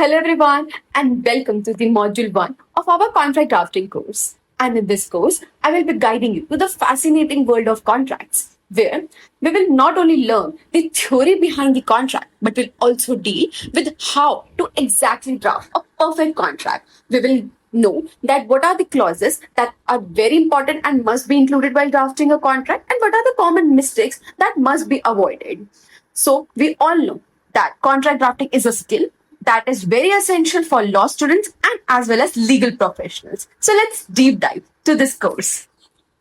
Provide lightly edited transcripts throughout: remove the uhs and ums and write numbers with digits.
Hello, everyone, and welcome to the Module 1 of our contract drafting course. And in this course, I will be guiding you to the fascinating world of contracts, where we will not only learn the theory behind the contract, but will also deal with how to exactly draft a perfect contract. We will know that what are the clauses that are very important and must be included while drafting a contract, and what are the common mistakes that must be avoided. So, we all know that contract drafting is a skill that is very essential for law students and as well as legal professionals. So let's deep dive to this course.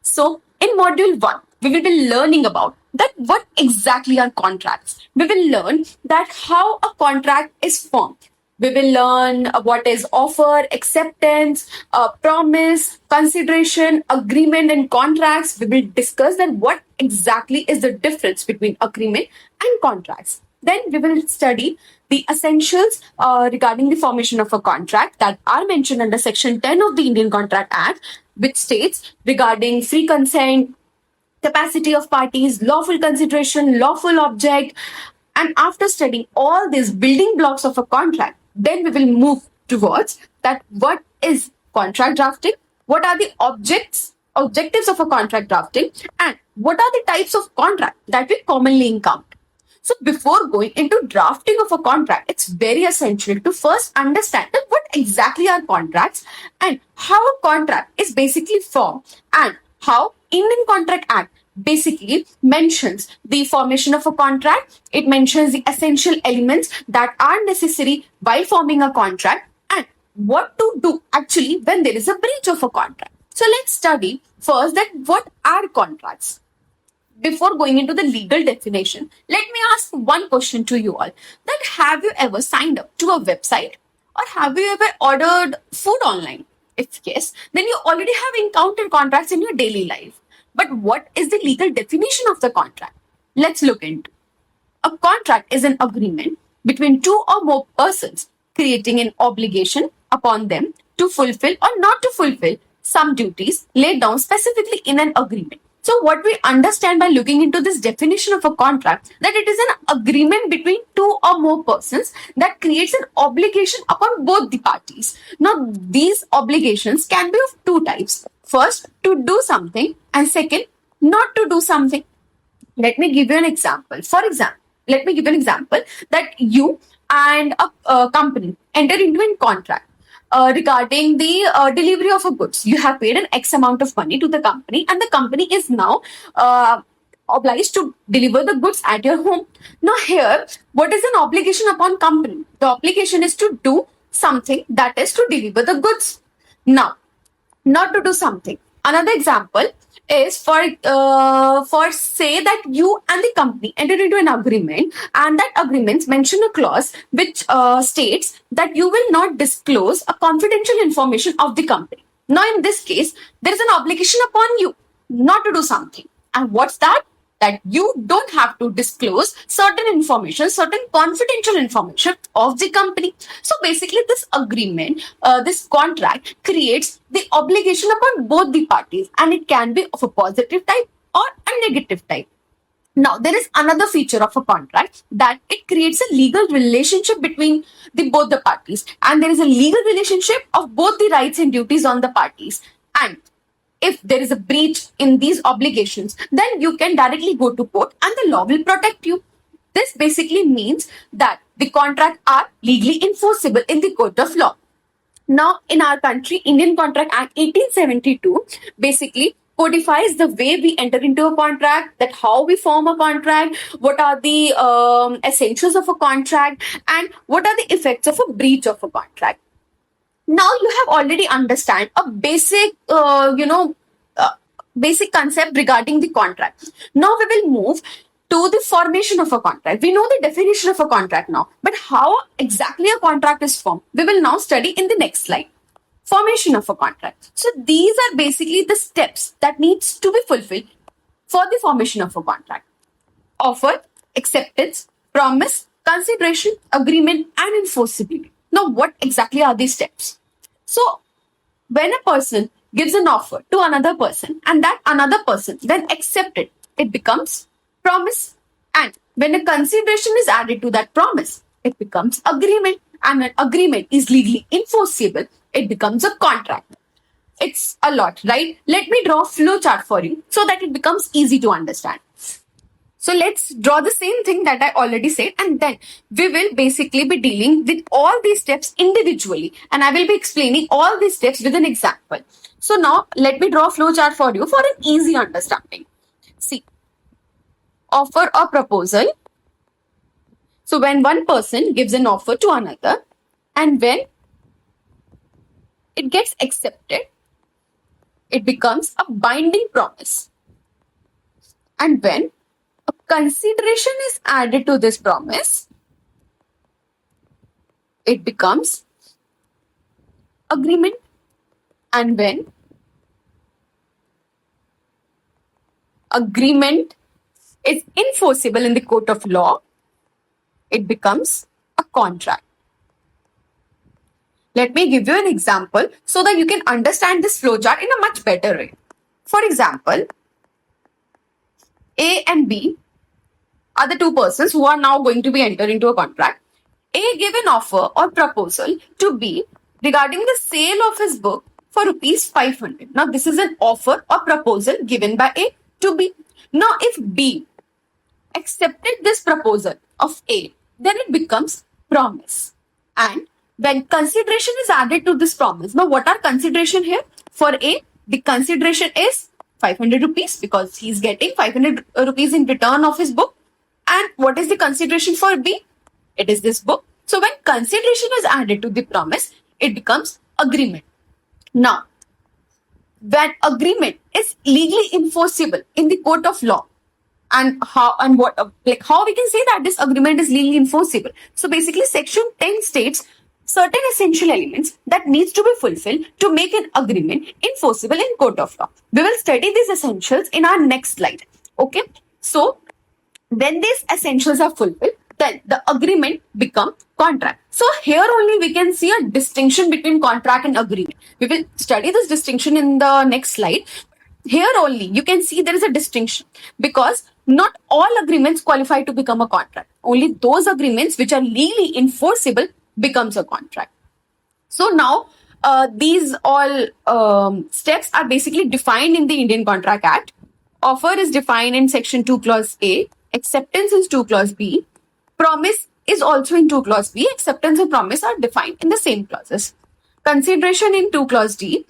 So in module 1, we will be learning about that what exactly are contracts. We will learn that how a contract is formed. We will learn what is offer, acceptance, promise, consideration, agreement, and contracts. We will discuss that what exactly is the difference between agreement and contracts. Then we will study the essentials regarding the formation of a contract that are mentioned under Section 10 of the Indian Contract Act, which states regarding free consent, capacity of parties, lawful consideration, lawful object. And after studying all these building blocks of a contract, then we will move towards that what is contract drafting, what are the objectives of a contract drafting, and what are the types of contract that we commonly encounter. So before going into drafting of a contract, it's very essential to first understand that what exactly are contracts and how a contract is basically formed and how Indian Contract Act basically mentions the formation of a contract. It mentions the essential elements that are necessary while forming a contract and what to do actually when there is a breach of a contract. So let's study first that what are contracts. Before going into the legal definition, let me ask one question to you all. That have you ever signed up to a website or have you ever ordered food online? If yes, then you already have encountered contracts in your daily life. But what is the legal definition of the contract? Let's look into. A contract is an agreement between two or more persons creating an obligation upon them to fulfill or not to fulfill some duties laid down specifically in an agreement. So what we understand by looking into this definition of a contract, that it is an agreement between two or more persons that creates an obligation upon both the parties. Now these obligations can be of two types. First, to do something, and second, not to do something. Let me give you an example. For example, let me give you an example that you and a company enter into a contract regarding the delivery of a goods. You have paid an X amount of money to the company, and the company is now obliged to deliver the goods at your home. Now, here, what is an obligation upon company? The obligation is to do something, that is to deliver the goods. Now, not to do something. Another example is for say that you and the company entered into an agreement, and that agreement mention a clause which states that you will not disclose a confidential information of the company. Now, in this case, there is an obligation upon you not to do something, and what's that? That you don't have to disclose certain information, certain confidential information of the company. So basically, this agreement, this contract creates the obligation upon both the parties, and it can be of a positive type or a negative type. Now, there is another feature of a contract that it creates a legal relationship between the both the parties, and there is a legal relationship of both the rights and duties on the parties. And if there is a breach in these obligations, then you can directly go to court and the law will protect you. This basically means that the contracts are legally enforceable in the court of law. Now, in our country, Indian Contract Act 1872 basically codifies the way we enter into a contract, that how we form a contract, what are the essentials of a contract, and what are the effects of a breach of a contract. Now you have already understand a basic basic concept regarding the contract. Now we will move to the formation of a contract. We know the definition of a contract now, but how exactly a contract is formed, we will now study in the next slide. Formation of a contract. So these are basically the steps that needs to be fulfilled for the formation of a contract. Offer, acceptance, promise, consideration, agreement, and enforceability. Now, what exactly are these steps? So, when a person gives an offer to another person and that another person then accepts it, it becomes promise. And when a consideration is added to that promise, it becomes agreement. and an agreement is legally enforceable, it becomes a contract. It's a lot, right? Let me draw a flow chart for you so that it becomes easy to understand. So let's draw the same thing that I already said, and then we will basically be dealing with all these steps individually, and I will be explaining all these steps with an example. So now let me draw a flow chart for you for an easy understanding. See, offer or proposal. So when one person gives an offer to another, and when it gets accepted, it becomes a binding promise. And when a consideration is added to this promise, it becomes agreement. And when agreement is enforceable in the court of law, it becomes a contract. Let me give you an example so that you can understand this flowchart in a much better way. For example, A and B are the two persons who are now going to be entered into a contract. A gave an offer or proposal to B regarding the sale of his book for rupees 500. Now, this is an offer or proposal given by A to B. Now, if B accepted this proposal of A, then it becomes promise. And when consideration is added to this promise, now what are consideration here? For A, the consideration is 500 rupees because he's getting 500 rupees in return of his book. And what is the consideration for B? It is this book. So when consideration is added to the promise, it becomes agreement. Now, when agreement is legally enforceable in the court of law, and how we can say that this agreement is legally enforceable. So basically, Section 10 states certain essential elements that needs to be fulfilled to make an agreement enforceable in court of law. We will study these essentials in our next slide. Okay. So when these essentials are fulfilled, then the agreement become contract. So here only we can see a distinction between contract and agreement. We will study this distinction in the next slide. Here only you can see there is a distinction because not all agreements qualify to become a contract. Only those agreements which are legally enforceable becomes a contract. So now these all steps are basically defined in the Indian Contract Act. Offer is defined in Section 2 Clause A. Acceptance is 2 Clause B. Promise is also in 2 Clause B. Acceptance and promise are defined in the same clauses. Consideration in 2 Clause D.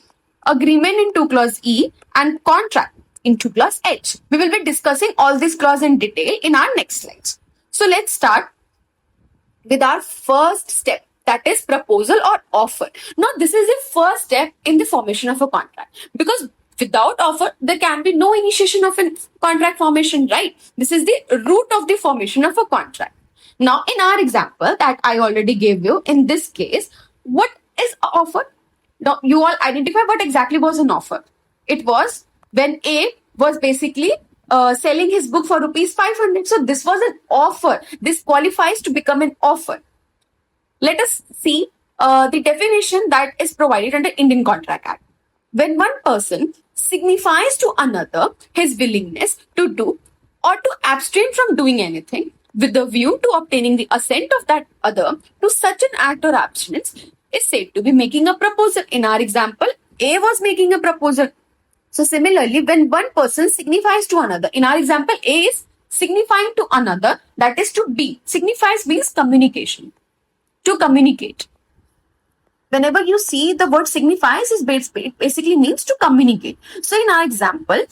Agreement in 2 Clause E. And contract in 2 Clause H. We will be discussing all these clauses in detail in our next slides. So let's start with our first step, that is proposal or offer. Now this is the first step in the formation of a contract because without offer there can be no initiation of a contract formation, right? This is the root of the formation of a contract. Now in our example that I already gave you, in this case, what is an offer? Now you all identify what exactly was an offer. It was when A was basically selling his book for rupees 500. So this was an offer. This qualifies to become an offer. Let us see the definition that is provided under Indian Contract Act. When one person signifies to another his willingness to do or to abstain from doing anything with the view to obtaining the assent of that other to such an act or abstinence is said to be making a proposal. In our example, A was making a proposal. So similarly, when one person signifies to another, in our example, A is signifying to another, that is to B. Signifies means communication. To communicate. Whenever you see the word signifies, it basically means to communicate. So in our example,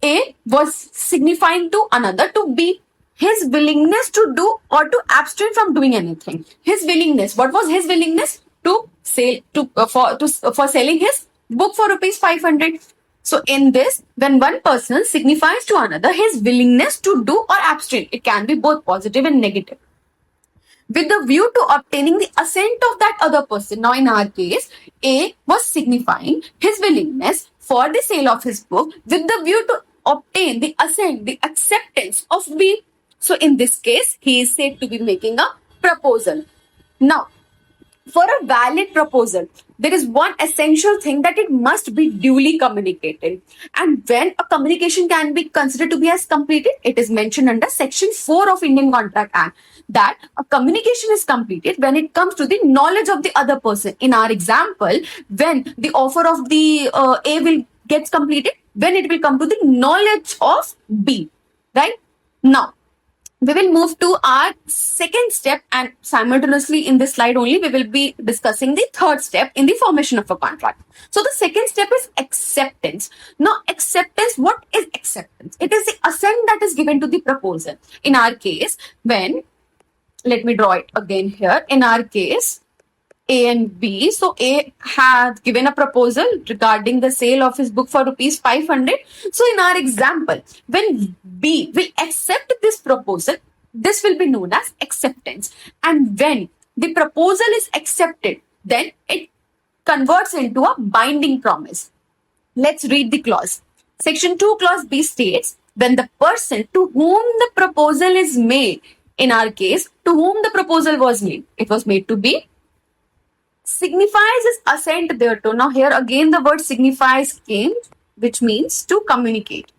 A was signifying to another, to B, his willingness to do or to abstain from doing anything. His willingness. What was his willingness? To sell for selling his book for rupees 500. So in this, when one person signifies to another his willingness to do or abstain, it can be both positive and negative, with the view to obtaining the assent of that other person. Now in our case, A was signifying his willingness for the sale of his book with the view to obtain the assent, the acceptance of B. So in this case, he is said to be making a proposal. Now, For a valid proposal, there is one essential thing that it must be duly communicated. And when a communication can be considered to be as completed, it is mentioned under Section 4 of Indian Contract Act that a communication is completed when it comes to the knowledge of the other person. In our example, when the offer of the A will gets completed, when it will come to the knowledge of B, right? Now, we will move to our second step, and simultaneously in this slide only we will be discussing the third step in the formation of a contract. So the second step is acceptance. Now acceptance, what is acceptance? It is the assent that is given to the proposal. In our case, when, let me draw it again here, in our case A and B. So A had given a proposal regarding the sale of his book for rupees 500. So in our example, when B will accept this proposal, this will be known as acceptance. And when the proposal is accepted, then it converts into a binding promise. Let's read the clause. Section 2 clause B states, when the person to whom the proposal is made, in our case, to whom the proposal was made, it was made to B, signifies his assent thereto. Now here again the word signifies came, which means to communicate.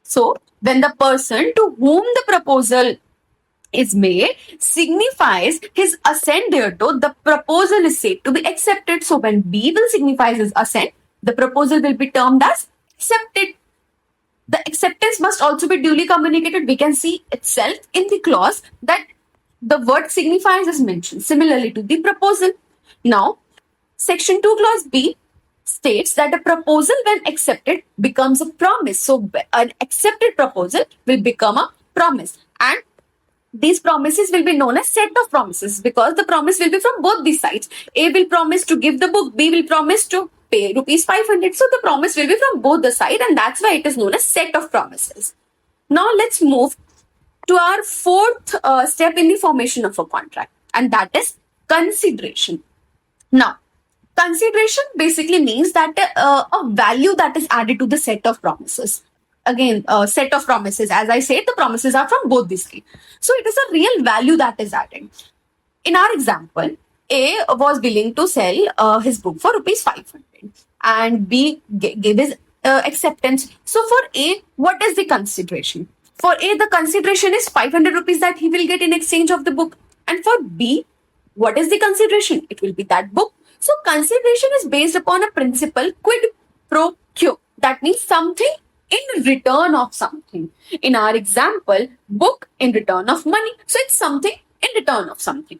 So when the person to whom the proposal is made signifies his assent thereto, the proposal is said to be accepted. So when B will signify his assent, the proposal will be termed as accepted. The acceptance must also be duly communicated. We can see itself in the clause that the word signifies is mentioned similarly to the proposal. Now, Section 2 clause B states that a proposal when accepted becomes a promise. So an accepted proposal will become a promise, and these promises will be known as set of promises because the promise will be from both the sides. A will promise to give the book, B will promise to pay rupees 500. So the promise will be from both the side, and that's why it is known as set of promises. Now let's move to our fourth step in the formation of a contract, and that is consideration. Now, consideration basically means that a value that is added to the set of promises. Again, set of promises, as I said, the promises are from both the sides. So it is a real value that is added. In our example, A was willing to sell his book for rupees 500 and B gave his acceptance. So for A, what is the consideration? For A, the consideration is 500 rupees that he will get in exchange of the book. And for B, what is the consideration? It will be that book. So consideration is based upon a principle quid pro quo. That means something in return of something. In our example, book in return of money. So it's something in return of something.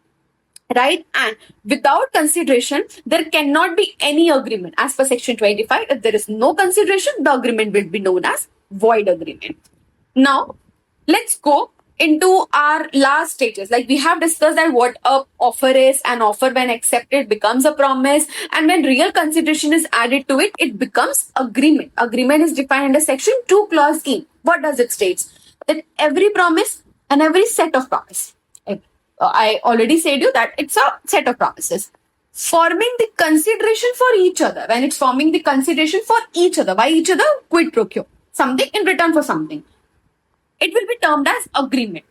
Right? And without consideration, there cannot be any agreement. As per Section 25, if there is no consideration, the agreement will be known as void agreement. Now, let's go into our last stages. Like we have discussed that what a offer is, an offer when accepted becomes a promise, and when real consideration is added to it, it becomes agreement. Agreement is defined under Section 2 clause E. What does it state? That every promise and every set of promise. I already said you that it's a set of promises forming the consideration for each other. When it's forming the consideration for each other, why each other? Quid pro quo, something in return for something. It will be termed as agreement.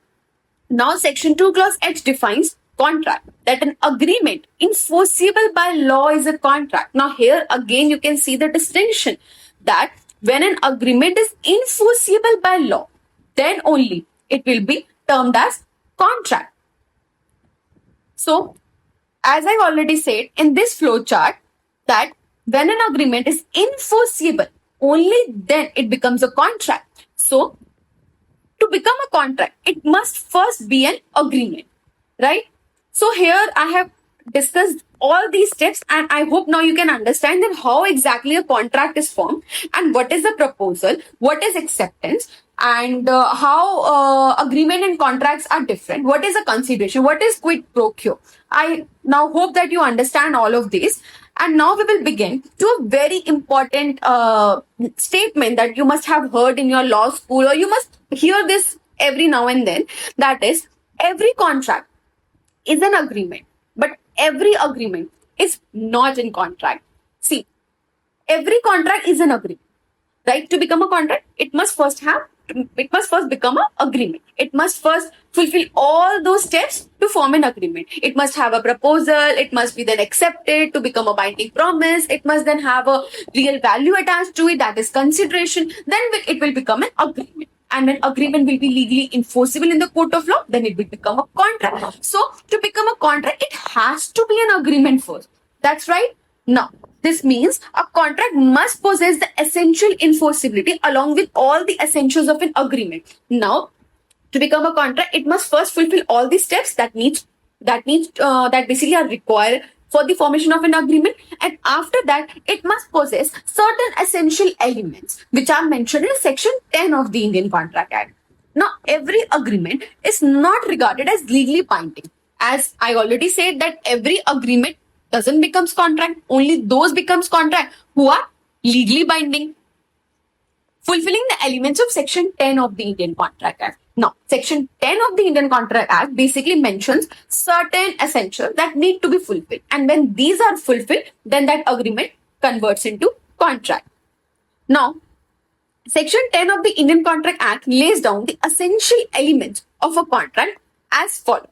Now, Section 2 clause H defines contract, that an agreement enforceable by law is a contract. Now, here again you can see the distinction that when an agreement is enforceable by law, then only it will be termed as contract. So, as I already said in this flow chart, that when an agreement is enforceable, only then it becomes a contract. So, to become a contract, it must first be an agreement, right? So, here I have discussed all these steps, and I hope now you can understand that how exactly a contract is formed and what is the proposal, what is acceptance, and how agreement and contracts are different. What is a consideration? What is quid pro quo? I now hope that you understand all of this. And now we will begin to a very important statement that you must have heard in your law school, or you must hear this every now and then. That is, every contract is an agreement, but every agreement is not in contract. See, every contract is an agreement, right? To become a contract, it must first have first become an agreement. It must first fulfill all those steps to form an agreement. It must have a proposal. It must be then accepted to become a binding promise. It must then have a real value attached to it, that is consideration. Then it will become an agreement. And when agreement will be legally enforceable in the court of law, then it will become a contract. So to become a contract, it has to be an agreement first. That's right. Now, this means a contract must possess the essential enforceability along with all the essentials of an agreement. Now, to become a contract, it must first fulfill all the steps that basically are required for the formation of an agreement, and after that it must possess certain essential elements which are mentioned in section 10 of the Indian Contract Act. Now, every agreement is not regarded as legally binding. As I already said that every agreement doesn't becomes contract, only those becomes contract who are legally binding, fulfilling the elements of section 10 of the Indian Contract Act. Now, section 10 of the Indian Contract Act basically mentions certain essentials that need to be fulfilled. And when these are fulfilled, then that agreement converts into contract. Now, section 10 of the Indian Contract Act lays down the essential elements of a contract as follows.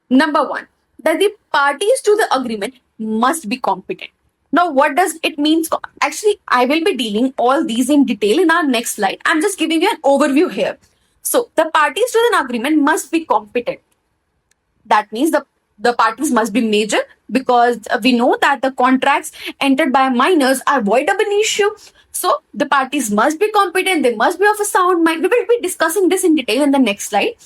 Number one, that the parties to the agreement must be competent. Now, what does it mean? Actually, I will be dealing all these in detail in our next slide. I'm just giving you an overview here. So, the parties to an agreement must be competent. That means the parties must be major, because we know that the contracts entered by minors are void ab initio. So, the parties must be competent. They must be of a sound mind. We will be discussing this in detail in the next slide.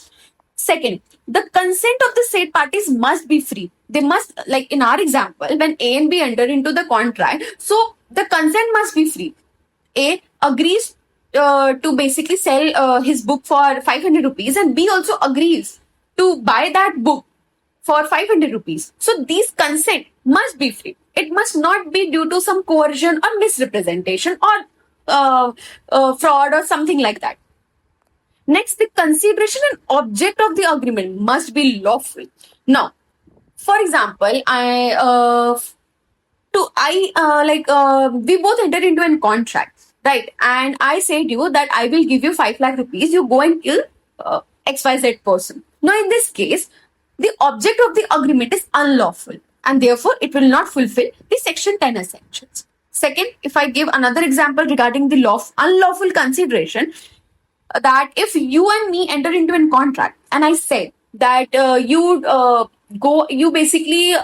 Second, the consent of the said parties must be free. They must, like in our example, when A and B enter into the contract, so the consent must be free. A agrees to basically sell his book for 500 rupees, and B also agrees to buy that book for 500 rupees. So these consent must be free. It must not be due to some coercion or misrepresentation or fraud or something like that. Next, the consideration and object of the agreement must be lawful. Now, for example, we both entered into a contract, right? And I said you that I will give you 5 lakh rupees. You go and kill XYZ person. Now, in this case, the object of the agreement is unlawful, and therefore it will not fulfill the section 10 essentials. Second, if I give another example regarding the unlawful consideration, that if you and me enter into a contract and I say that you basically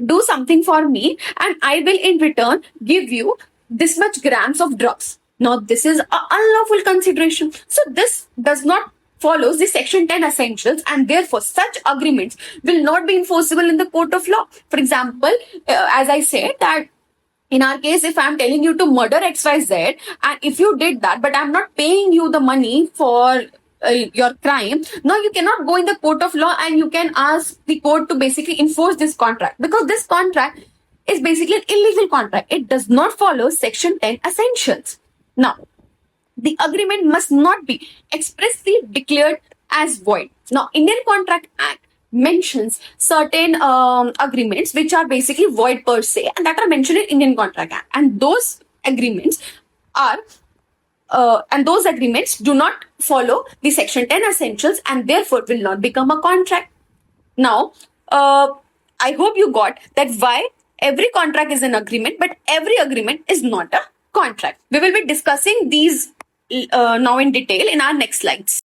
do something for me and I will in return give you this much grams of drugs. Now, this is an unlawful consideration. So this does not follows the section 10 essentials, and therefore such agreements will not be enforceable in the court of law. For example, as I said that in our case, if I'm telling you to murder XYZ, and if you did that, but I'm not paying you the money for your crime, now you cannot go in the court of law and you can ask the court to basically enforce this contract, because this contract is basically an illegal contract. It does not follow section 10 essentials. Now, the agreement must not be expressly declared as void. Now, Indian Contract Act mentions certain agreements which are basically void per se, and that are mentioned in Indian Contract Act. And those agreements do not follow the section 10 essentials, and therefore will not become a contract. Now, I hope you got that why every contract is an agreement, but every agreement is not a contract. We will be discussing these now in detail in our next slides.